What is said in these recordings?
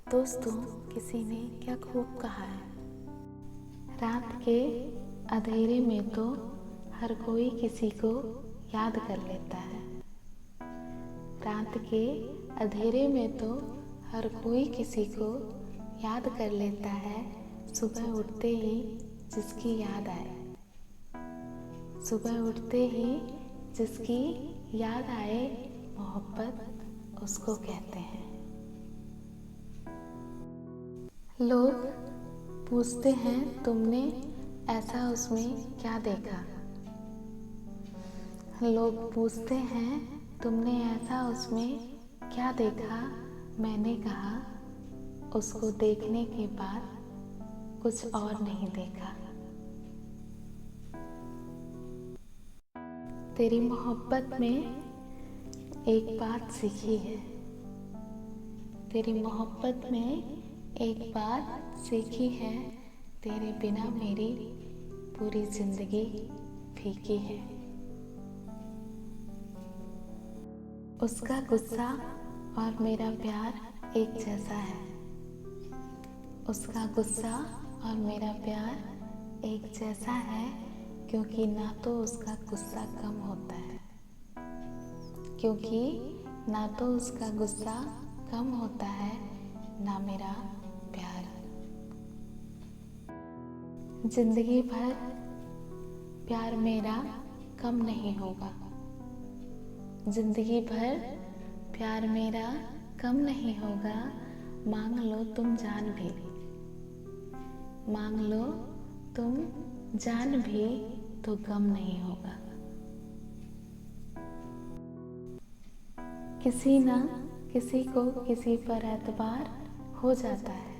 दोस्तों, किसी ने क्या खूब कहा है, रात के अंधेरे में तो हर कोई किसी को याद कर लेता है। रात के अंधेरे में तो हर कोई किसी को याद कर लेता है, सुबह उठते ही जिसकी याद आए। सुबह उठते ही जिसकी याद आए, मोहब्बत उसको कहते हैं। लोग पूछते हैं, तुमने ऐसा उसमें क्या देखा? लोग पूछते हैं, तुमने ऐसा उसमें क्या देखा? मैंने कहा, उसको देखने के बाद कुछ और नहीं देखा। तेरी मोहब्बत में एक बात सीखी है। तेरी मोहब्बत में एक बात सीखी है, तेरे बिना मेरी पूरी जिंदगी फीकी है। उसका गुस्सा और मेरा प्यार एक जैसा है। उसका गुस्सा और मेरा प्यार एक जैसा है, क्योंकि ना तो उसका गुस्सा कम होता है, क्योंकि ना तो उसका गुस्सा कम होता है, ना मेरा प्यार। जिंदगी भर प्यार मेरा कम नहीं होगा। जिंदगी भर प्यार मेरा कम नहीं होगा। मांग लो तुम जान भी, मांग लो तुम जान भी, तो गम नहीं होगा। किसी ना किसी को किसी पर एतबार हो जाता है।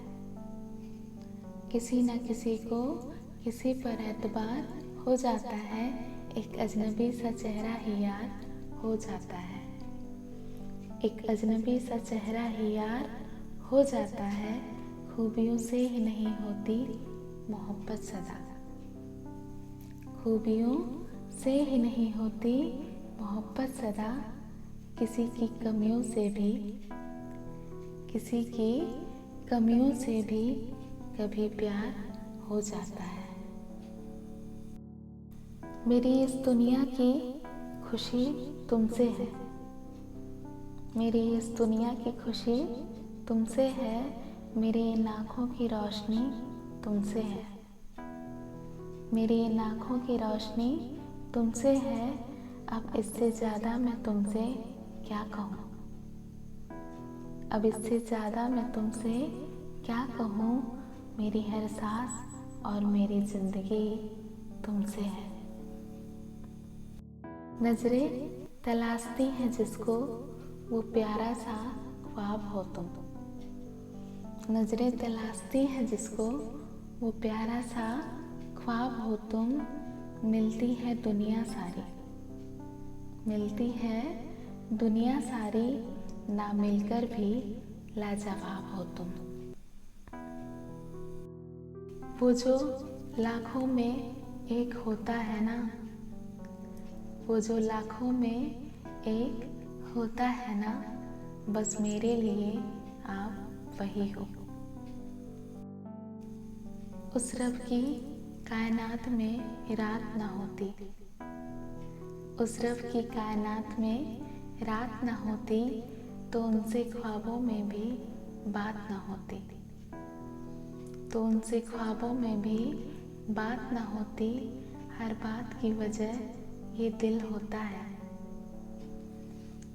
किसी ना किसी को किसी पर एतबार हो जाता है। एक अजनबी सा चेहरा ही यार हो जाता है। एक अजनबी सा चेहरा ही यार हो जाता है। खूबियों से ही नहीं होती मोहब्बत सदा। खूबियों से ही नहीं होती मोहब्बत सदा। किसी की कमियों से भी, किसी की कमियों से भी कभी प्यार हो जाता है। मेरी इस दुनिया की खुशी तुमसे है। मेरी इस दुनिया की खुशी तुमसे है। मेरी इन आँखों की रोशनी तुमसे है। मेरी इन आँखों की रोशनी तुमसे है। अब इससे ज़्यादा मैं तुमसे क्या कहूँ? अब इससे ज़्यादा मैं तुमसे क्या कहूँ? मेरी हर सांस और मेरी ज़िंदगी तुमसे है। नजरें तलाशती हैं जिसको, वो प्यारा सा ख्वाब हो तुम। नजरें तलाशती हैं जिसको, वो प्यारा सा ख्वाब हो तुम। मिलती है दुनिया सारी, मिलती है दुनिया सारी, ना मिलकर भी लाजवाब हो तुम। वो जो लाखों में एक होता है ना, वो जो लाखों में एक होता है ना, बस मेरे लिए आप वही हो। उस रब की कायनात में रात ना होती, उस रब की कायनात में रात ना होती, तो उनसे ख्वाबों में भी बात ना होती। तो उनसे ख्वाबों में भी बात ना होती। हर बात की वजह ये दिल होता है।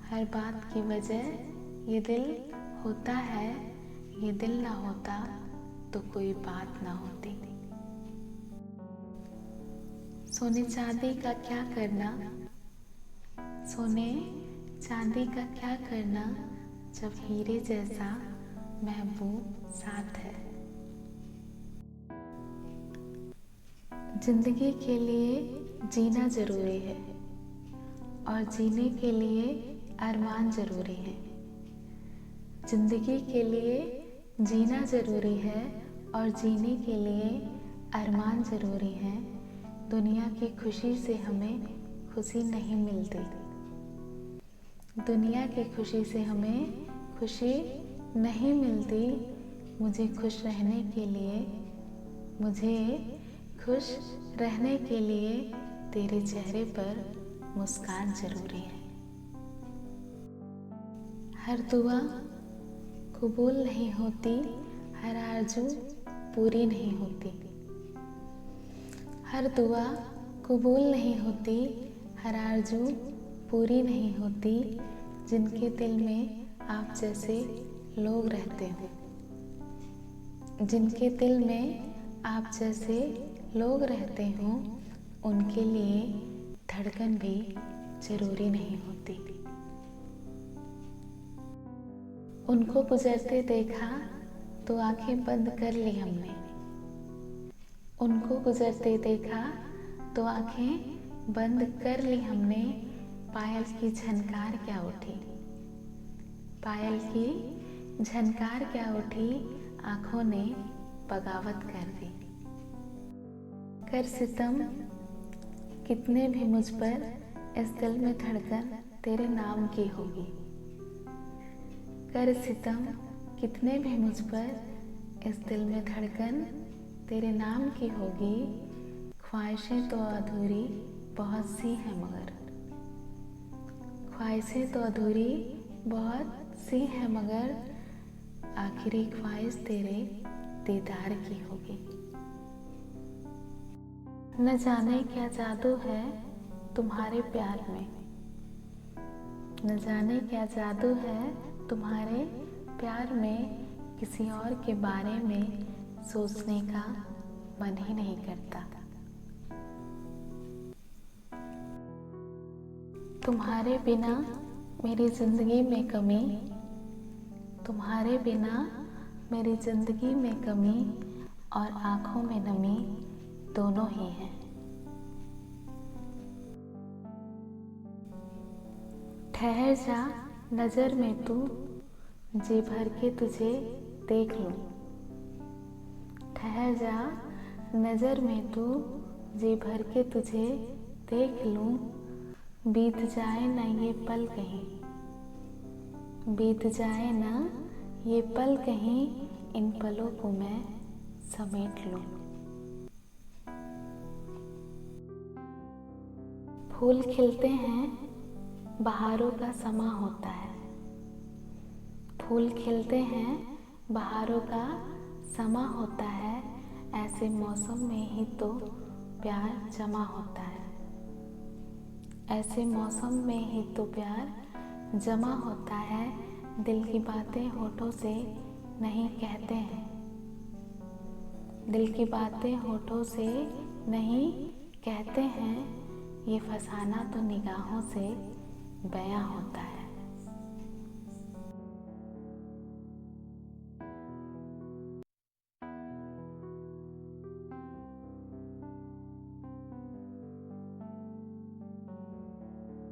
हर बात की वजह ये दिल होता है। ये दिल ना होता तो कोई बात ना होती। सोने चांदी का क्या करना, सोने चांदी का क्या करना, जब हीरे जैसा महबूब साथ है। जिंदगी के लिए जीना जरूरी है, और जीने के लिए अरमान जरूरी है। जिंदगी के लिए जीना जरूरी है, और जीने के लिए अरमान जरूरी है। दुनिया की खुशी से हमें खुशी नहीं मिलती। दुनिया की खुशी से हमें खुशी नहीं मिलती। मुझे खुश रहने के लिए, मुझे खुश रहने के लिए तेरे चेहरे पर मुस्कान जरूरी है। हर दुआ कबूल नहीं होती, हर आरज़ू पूरी नहीं होती। हर दुआ कबूल नहीं होती, हर आरज़ू पूरी नहीं होती। जिनके दिल में आप जैसे लोग रहते हो, जिनके दिल में आप जैसे लोग रहते हो, उनके लिए धड़कन भी जरूरी नहीं होती। उनको गुजरते देखा तो आंखें बंद कर ली हमने, उनको गुजरते देखा तो आंखें बंद कर ली हमने। पायल की झनकार क्या उठी, पायल की झनकार क्या उठी, आंखों ने बगावत कर दी। कर सितम कितने भी मुझ पर, इस दिल में धड़कन तेरे नाम की होगी। कर सितम कितने भी मुझ पर, इस दिल में धड़कन तेरे नाम की होगी। ख्वाहिशें तो अधूरी बहुत सी हैं मगर, ख्वाहिशें तो अधूरी बहुत सी हैं मगर, आखिरी ख्वाहिश तेरे दीदार की होगी। न जाने क्या जादू है तुम्हारे प्यार में, न जाने क्या जादू है तुम्हारे प्यार में। किसी और के बारे में सोचने का मन ही नहीं करता। तुम्हारे बिना मेरी जिंदगी में कमी, तुम्हारे बिना मेरी जिंदगी में कमी और आंखों में नमी दोनों ही हैं। ठहर जा नजर में तू, जी भर के तुझे देख लूं। ठहर जा नजर में तू, जी भर के तुझे देख लूं। बीत जाए ना ये पल कहीं, बीत जाए ना ये पल कहीं, इन पलों को मैं समेट लूं। फूल खिलते हैं, बहारों का समा होता है। फूल खिलते हैं, बहारों का समा होता है। ऐसे मौसम में ही तो प्यार जमा होता है, ऐसे मौसम में ही तो प्यार जमा होता है। दिल की बातें होठों से नहीं कहते हैं, दिल की बातें होठों से नहीं कहते हैं। ये फसाना तो निगाहों से बयां होता है।